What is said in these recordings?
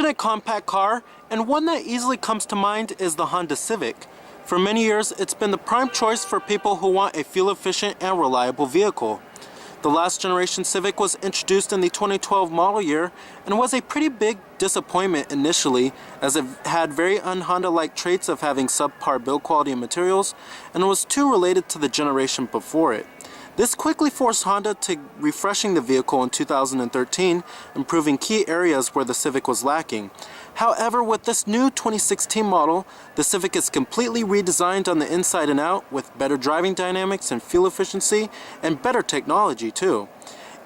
mention a compact car, and one that easily comes to mind is the Honda Civic. For many years, it's been the prime choice for people who want a fuel-efficient and reliable vehicle. The last generation Civic was introduced in the 2012 model year and was a pretty big disappointment initially, as it had very un-Honda-like traits of having subpar build quality and materials, and was too related to the generation before it. This quickly forced Honda to refreshing the vehicle in 2013, improving key areas where the Civic was lacking. However, with this new 2016 model, the Civic is completely redesigned on the inside and out with better driving dynamics and fuel efficiency and better technology too.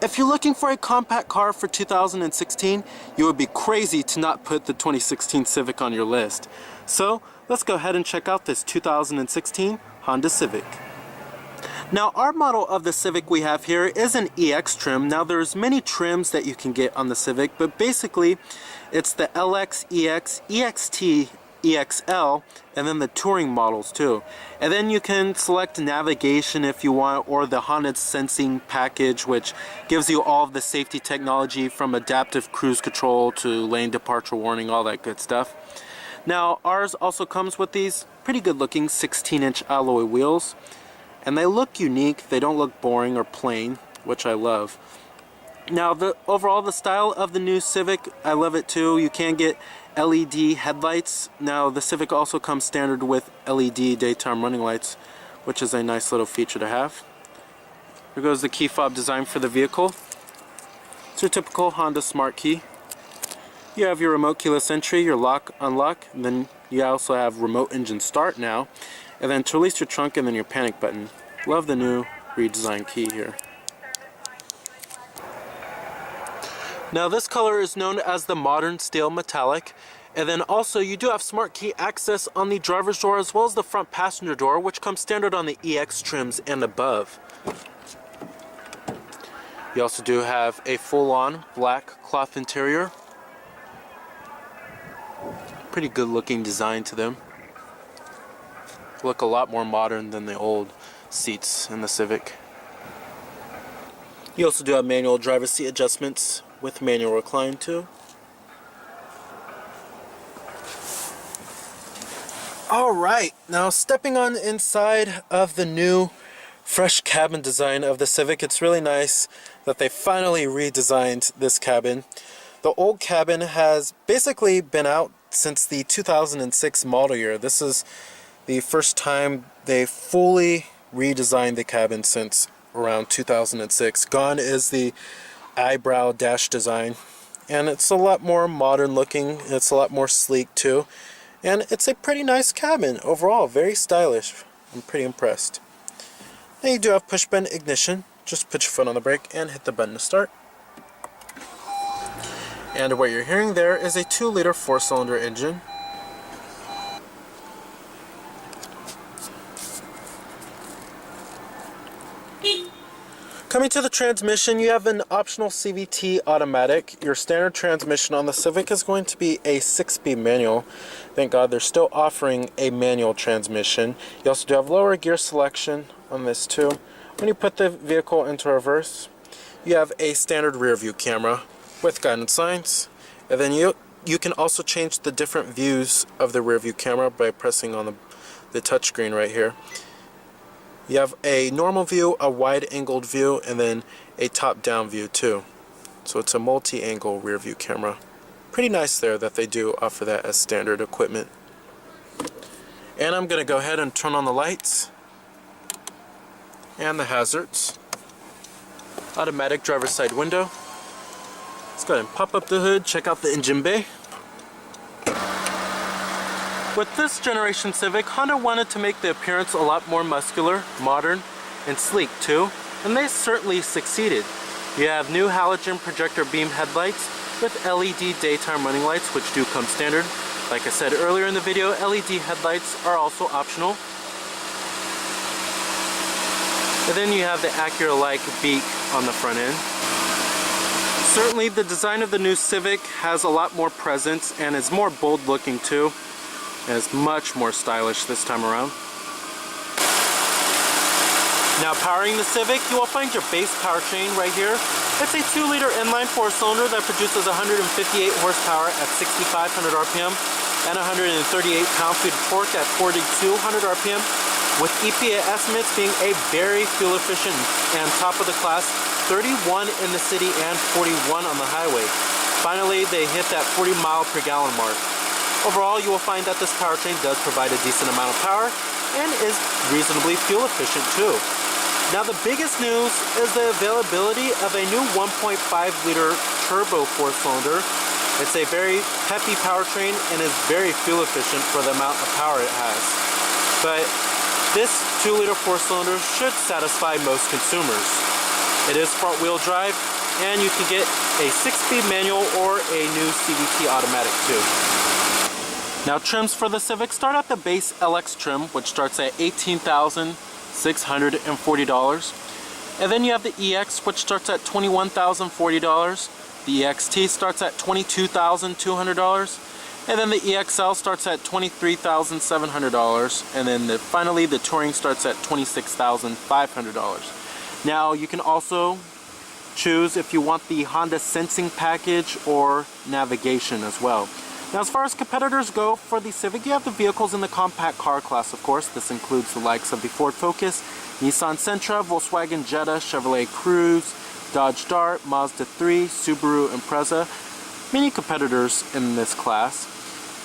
If you're looking for a compact car for 2016, you would be crazy to not put the 2016 Civic on your list. So let's go ahead and check out this 2016 Honda Civic. Now, our model of the Civic we have here is an EX trim. Now, there's many trims that you can get on the Civic, but basically it's the LX, EX, EXT, EXL, and then the touring models too. And then you can select navigation if you want, or the Honda Sensing package, which gives you all of the safety technology from adaptive cruise control to lane departure warning, all that good stuff. Now, ours also comes with these pretty good looking 16-inch alloy wheels. And they look unique, they don't look boring or plain, which I love. Now, overall, the style of the new Civic, I love it too. You can get LED headlights. Now, the Civic also comes standard with LED daytime running lights, which is a nice little feature to have. Here goes the key fob design for the vehicle. It's your typical Honda Smart Key. You have your remote keyless entry, your lock, unlock, and then you also have remote engine start now. And then to release your trunk, and then your panic button. Love the new redesigned key here. Now, this color is known as the Modern Steel Metallic. And then also you do have smart key access on the driver's door as well as the front passenger door, which comes standard on the EX trims and above. You also do have a full-on black cloth interior. Pretty good looking design to them. Look a lot more modern than the old seats in the Civic. You also do have manual driver's seat adjustments with manual recline too. Alright, now stepping on the inside of the new fresh cabin design of the Civic, it's really nice that they finally redesigned this cabin. The old cabin has basically been out since the 2006 model year. This is the first time they fully redesigned the cabin since around 2006. Gone is the eyebrow dash design, and it's a lot more modern looking. It's a lot more sleek too, and it's a pretty nice cabin overall. Very stylish. I'm pretty impressed. Now you do have push button ignition. Just put your foot on the brake and hit the button to start. And what you're hearing there is a 2-liter 4-cylinder engine. Coming to the transmission, you have an optional CVT automatic. Your standard transmission on the Civic is going to be a 6-speed manual. Thank God they're still offering a manual transmission. You also do have lower gear selection on this too. When you put the vehicle into reverse, you have a standard rear view camera with guidance signs. And then you can also change the different views of the rear view camera by pressing on the touchscreen right here. You have a normal view, a wide-angled view, and then a top-down view too. So it's a multi-angle rear view camera. Pretty nice there that they do offer that as standard equipment. And I'm going to go ahead and turn on the lights and the hazards. Automatic driver's side window. Let's go ahead and pop up the hood, check out the engine bay. With this generation Civic, Honda wanted to make the appearance a lot more muscular, modern, and sleek too, and they certainly succeeded. You have new halogen projector beam headlights with LED daytime running lights, which do come standard. Like I said earlier in the video, LED headlights are also optional. And then you have the Acura-like beak on the front end. Certainly the design of the new Civic has a lot more presence and is more bold looking too. And it's much more stylish this time around. Now powering the Civic, you will find your base powertrain right here. It's a 2-liter inline 4-cylinder that produces 158 horsepower at 6,500 RPM and 138 pound-feet of torque at 4,200 RPM, with EPA estimates being a very fuel efficient and top of the class 31 in the city and 41 on the highway. Finally, they hit that 40 mile per gallon mark. Overall, you will find that this powertrain does provide a decent amount of power and is reasonably fuel efficient too. Now the biggest news is the availability of a new 1.5-liter turbo 4-cylinder. It's a very peppy powertrain and is very fuel efficient for the amount of power it has. But this 2-liter 4-cylinder should satisfy most consumers. It is front-wheel drive, and you can get a 6-speed manual or a new CVT automatic too. Now trims for the Civic start at the base LX trim, which starts at $18,640. And then you have the EX, which starts at $21,040. The EXT starts at $22,200. And then the EXL starts at $23,700. And then finally the Touring starts at $26,500. Now you can also choose if you want the Honda Sensing package or navigation as well. Now as far as competitors go for the Civic, you have the vehicles in the compact car class, of course. This includes the likes of the Ford Focus, Nissan Sentra, Volkswagen Jetta, Chevrolet Cruze, Dodge Dart, Mazda 3, Subaru Impreza. Many competitors in this class.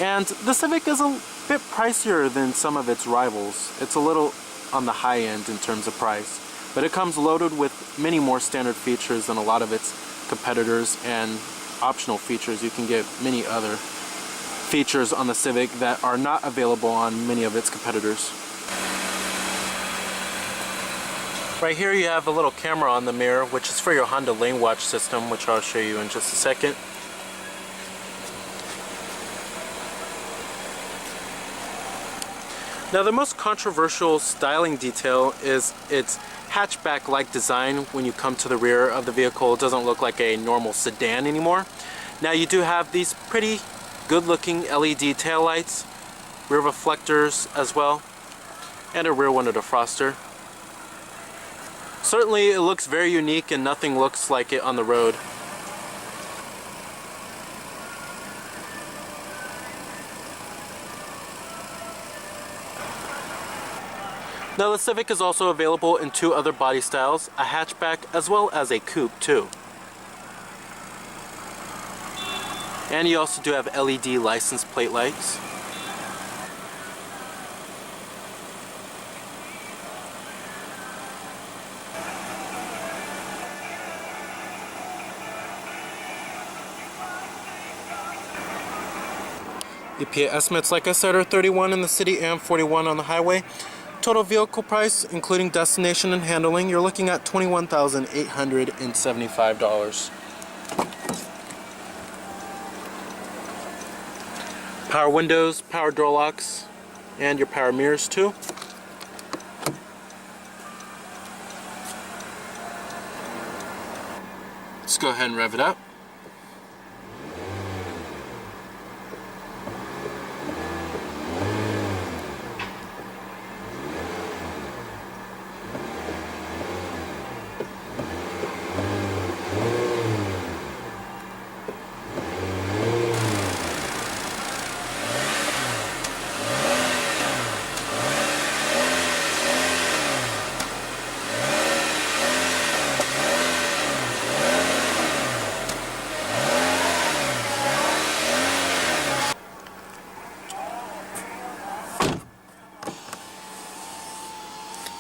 And the Civic is a bit pricier than some of its rivals. It's a little on the high end in terms of price. But it comes loaded with many more standard features than a lot of its competitors, and optional features. You can get many other features on the Civic that are not available on many of its competitors. Right here you have a little camera on the mirror, which is for your Honda Lane Watch system, which I'll show you in just a second. Now the most controversial styling detail is its hatchback-like design. When you come to the rear of the vehicle, it doesn't look like a normal sedan anymore. Now you do have these pretty good-looking LED taillights, rear reflectors as well, and a rear window defroster. Certainly it looks very unique and nothing looks like it on the road. Now the Civic is also available in 2 other body styles, a hatchback as well as a coupe too. And you also do have LED license plate lights. EPA estimates, like I said, are 31 in the city and 41 on the highway. Total vehicle price, including destination and handling, you're looking at $21,875. Power windows, power door locks, and your power mirrors too. Let's go ahead and rev it up.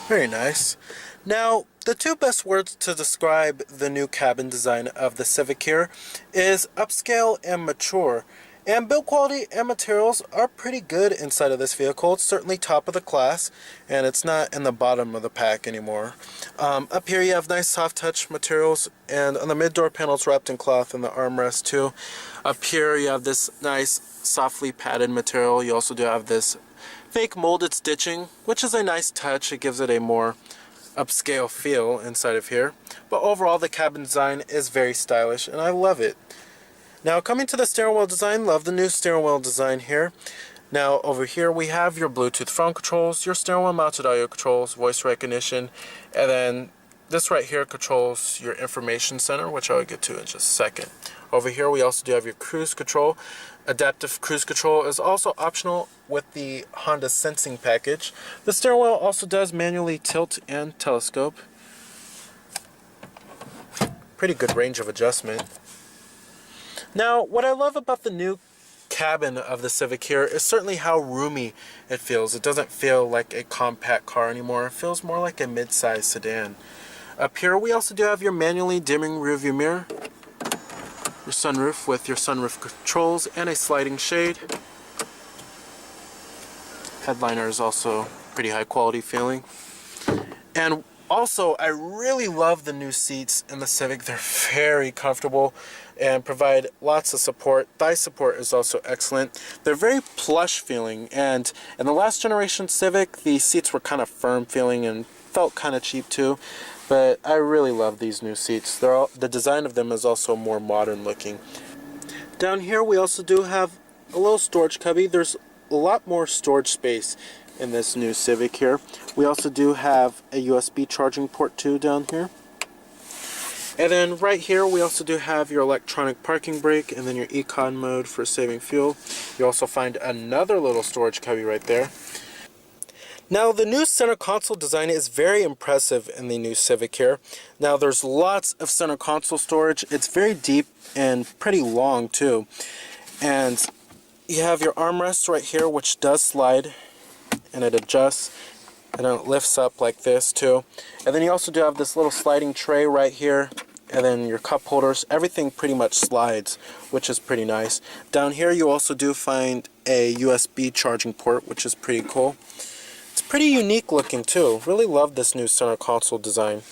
Very nice. Now, the 2 best words to describe the new cabin design of the Civic here is upscale and mature. And build quality and materials are pretty good inside of this vehicle. It's certainly top of the class, and it's not in the bottom of the pack anymore. Up here you have nice soft touch materials, and on the mid-door panel it's wrapped in cloth, and the armrest too. Up here you have this nice softly padded material. You also do have this fake molded stitching, which is a nice touch. It gives it a more upscale feel inside of here. But overall the cabin design is very stylish, and I love it. Now coming to the steering wheel design, love the new steering wheel design here. Now over here we have your Bluetooth phone controls, your steering wheel mounted audio controls, voice recognition, and then this right here controls your information center, which I'll get to in just a second. Over here we also do have your cruise control. Adaptive cruise control is also optional with the Honda Sensing package. The steering wheel also does manually tilt and telescope. Pretty good range of adjustment. Now what I love about the new cabin of the Civic here is certainly how roomy it feels. It doesn't feel like a compact car anymore. It feels more like a mid-size sedan. Up here we also do have your manually dimming rearview mirror, your sunroof with your sunroof controls and a sliding shade. Headliner is also pretty high quality feeling. And also, I really love the new seats in the Civic. They're very comfortable and provide lots of support. Thigh support is also excellent. They're very plush feeling, and in the last generation Civic, the seats were kind of firm feeling and felt kind of cheap too. But I really love these new seats. The design of them is also more modern looking. Down here we also do have a little storage cubby. There's a lot more storage space in this new Civic here. We also do have a USB charging port too down here. And then right here we also do have your electronic parking brake and then your econ mode for saving fuel. You also find another little storage cubby right there. Now the new center console design is very impressive in the new Civic here. Now there's lots of center console storage. It's very deep and pretty long too. And you have your armrest right here, which does slide and it adjusts and then it lifts up like this too. And then you also do have this little sliding tray right here, and then your cup holders. Everything pretty much slides, which is pretty nice. Down here you also do find a USB charging port, which is pretty cool. It's pretty unique looking too. Really love this new center console design.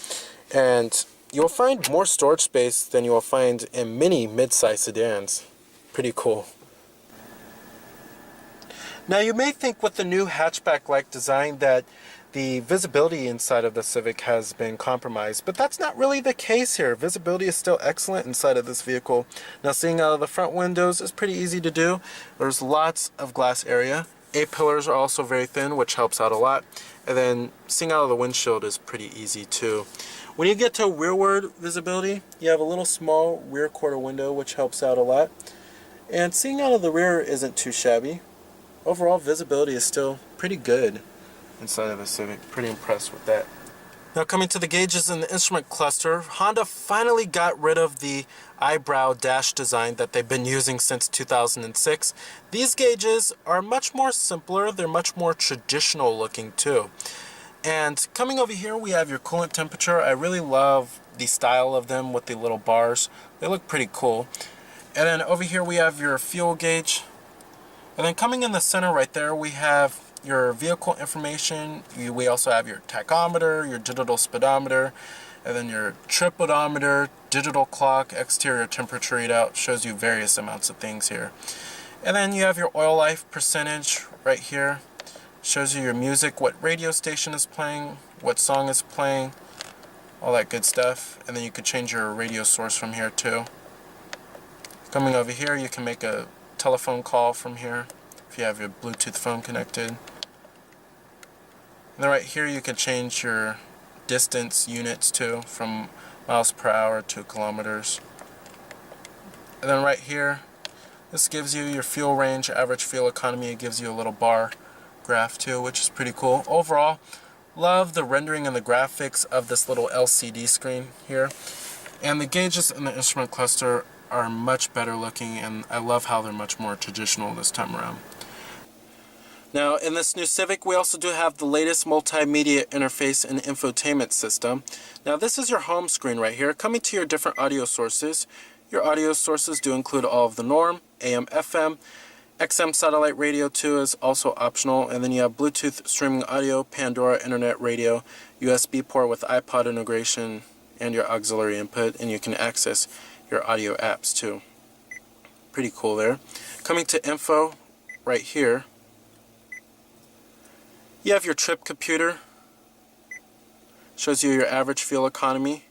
And you'll find more storage space than you will find in many mid-size sedans. Pretty cool. Now you may think with the new hatchback-like design that the visibility inside of the Civic has been compromised, but that's not really the case here. Visibility is still excellent inside of this vehicle. Now seeing out of the front windows is pretty easy to do. There's lots of glass area. A-pillars are also very thin, which helps out a lot. And then seeing out of the windshield is pretty easy too. When you get to rearward visibility, you have a little small rear quarter window, which helps out a lot. And seeing out of the rear isn't too shabby. Overall visibility is still pretty good inside of the Civic. Pretty impressed with that. Now coming to the gauges and the instrument cluster, Honda finally got rid of the eyebrow dash design that they've been using since 2006. These gauges are much more simpler. They're much more traditional looking too. And coming over here we have your coolant temperature. I really love the style of them with the little bars. They look pretty cool. And then over here we have your fuel gauge. And then coming in the center right there, we have your vehicle information. We also have your tachometer, your digital speedometer, and then your trip odometer, digital clock, exterior temperature readout. Shows you various amounts of things here. And then you have your oil life percentage right here. Shows you your music, what radio station is playing, what song is playing, all that good stuff. And then you could change your radio source from here too. Coming over here, you can make a telephone call from here if you have your Bluetooth phone connected. And then right here you can change your distance units too, from miles per hour to kilometers. And then right here, this gives you your fuel range, average fuel economy. It gives you a little bar graph too, which is pretty cool. Overall, love the rendering and the graphics of this little LCD screen here. And the gauges in the instrument cluster are much better looking, and I love how they're much more traditional this time around. Now in this new Civic we also do have the latest multimedia interface and infotainment system. Now this is your home screen right here. Coming to your different audio sources. Your audio sources do include all of the norm, AM, FM, XM satellite radio too is also optional, and then you have Bluetooth streaming audio, Pandora internet radio, USB port with iPod integration, and your auxiliary input, and you can access your audio apps too. Pretty cool there. Coming to info right here, you have your trip computer. Shows you your average fuel economy,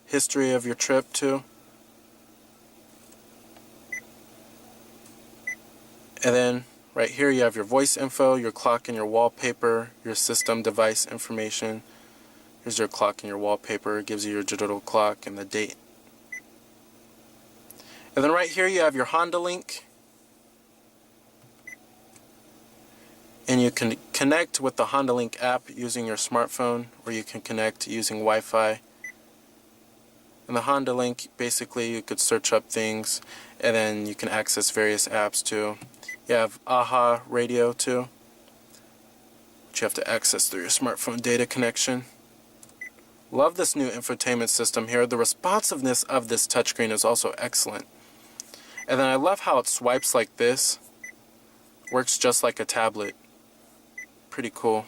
history of your trip too. And then Right here you have your voice info, your clock and your wallpaper, your system device information. Here's your clock and your wallpaper. It gives you your digital clock and the date. And then right here you have your Honda link. And you can connect with the Honda Link app using your smartphone, or you can connect using Wi-Fi. And the Honda Link, basically you could search up things, and then you can access various apps too. You have AHA radio too, which you have to access through your smartphone data connection. Love this new infotainment system here. The responsiveness of this touchscreen is also excellent. And then I love how it swipes like this. Works just like a tablet. Pretty cool.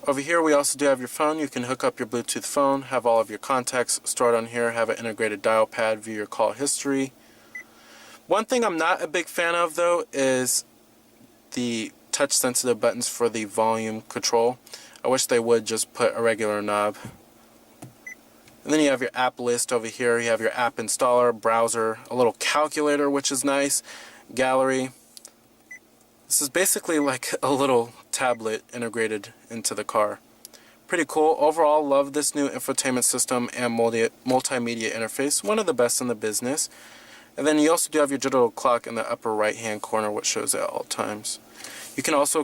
Over here we also do have your phone. You can hook up your Bluetooth phone, have all of your contacts stored on here, have an integrated dial pad, view your call history. One thing I'm not a big fan of though is the touch sensitive buttons for the volume control. I wish they would just put a regular knob. And then you have your app list over here. You have your app installer, browser, a little calculator which is nice, gallery. This is basically like a little tablet integrated into the car. Pretty cool. Overall, love this new infotainment system and multimedia interface. One of the best in the business. And then you also do have your digital clock in the upper right hand corner, which shows at all times. You can also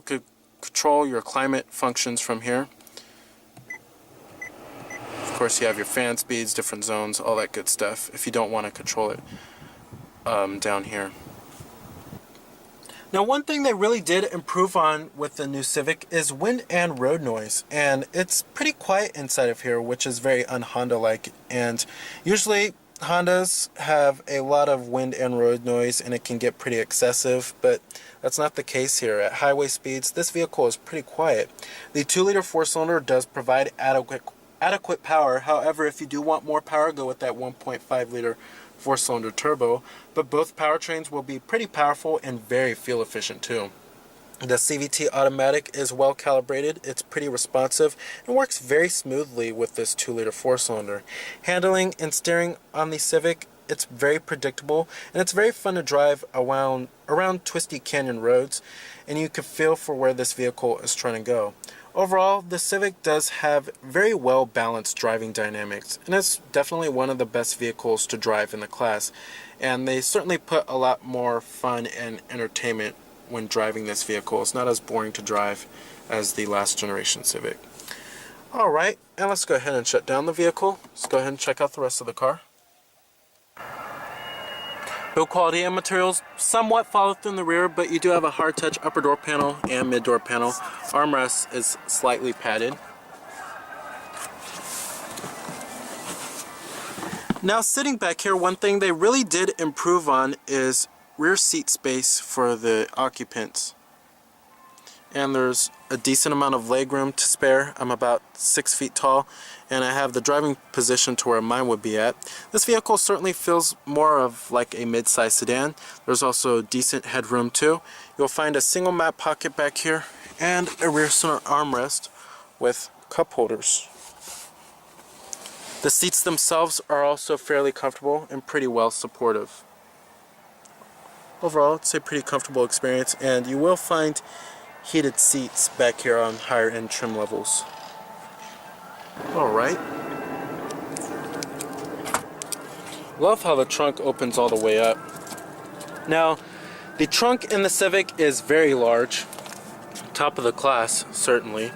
control your climate functions from here. Of course, you have your fan speeds, different zones, all that good stuff if you don't want to control it down here. Now, one thing they really did improve on with the new Civic is wind and road noise, and it's pretty quiet inside of here, which is very un-Honda-like. And usually Hondas have a lot of wind and road noise, and it can get pretty excessive, but that's not the case here. At highway speeds, this vehicle is pretty quiet. The 2-liter 4-cylinder does provide adequate power. However, if you do want more power, go with that 1.5-liter 4-cylinder turbo, but both powertrains will be pretty powerful and very fuel efficient too. The CVT automatic is well calibrated, it's pretty responsive, and works very smoothly with this 2-liter 4-cylinder. Handling and steering on the Civic, it's very predictable, and it's very fun to drive around twisty canyon roads, and you can feel for where this vehicle is trying to go. Overall, the Civic does have very well balanced driving dynamics, and it's definitely one of the best vehicles to drive in the class, and they certainly put a lot more fun and entertainment when driving this vehicle. It's not as boring to drive as the last generation Civic. Alright, and let's go ahead and shut down the vehicle. Let's go ahead and check out the rest of the car. Build quality and materials somewhat follow through in the rear, but you do have a hard touch upper door panel and mid door panel. Armrest is slightly padded. Now, sitting back here, one thing they really did improve on is rear seat space for the occupants. And there's a decent amount of legroom to spare. I'm about 6 feet tall, and I have the driving position to where mine would be at. This vehicle certainly feels more of like a mid-size sedan. There's also decent headroom too. You'll find a single mat pocket back here and a rear center armrest with cup holders. The seats themselves are also fairly comfortable and pretty well supportive. Overall, it's a pretty comfortable experience, and you will find heated seats back here on higher end trim levels. Alright. Love how the trunk opens all the way up. Now, the trunk in the Civic is very large. Top of the class, certainly.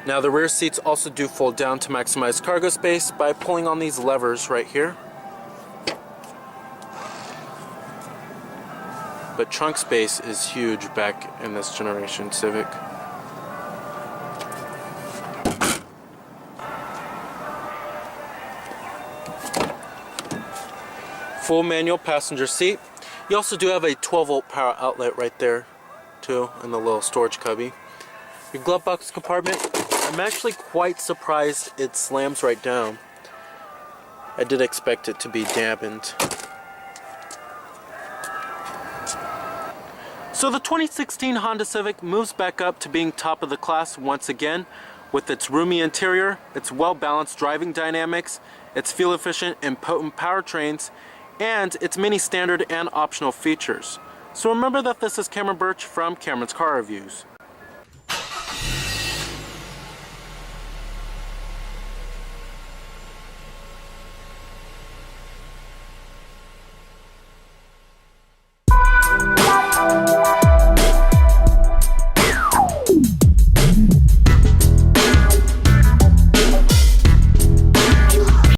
Now, the rear seats also do fold down to maximize cargo space by pulling on these levers right here. But trunk space is huge back in this generation Civic. Full manual passenger seat. You also do have a 12-volt power outlet right there too, in the little storage cubby. Your glove box compartment, I'm actually quite surprised it slams right down. I did expect it to be dampened. So the 2016 Honda Civic moves back up to being top of the class once again with its roomy interior, its well-balanced driving dynamics, its fuel-efficient and potent powertrains, and its many standard and optional features. So remember that this is Cameron Birch from Cameron's Car Reviews.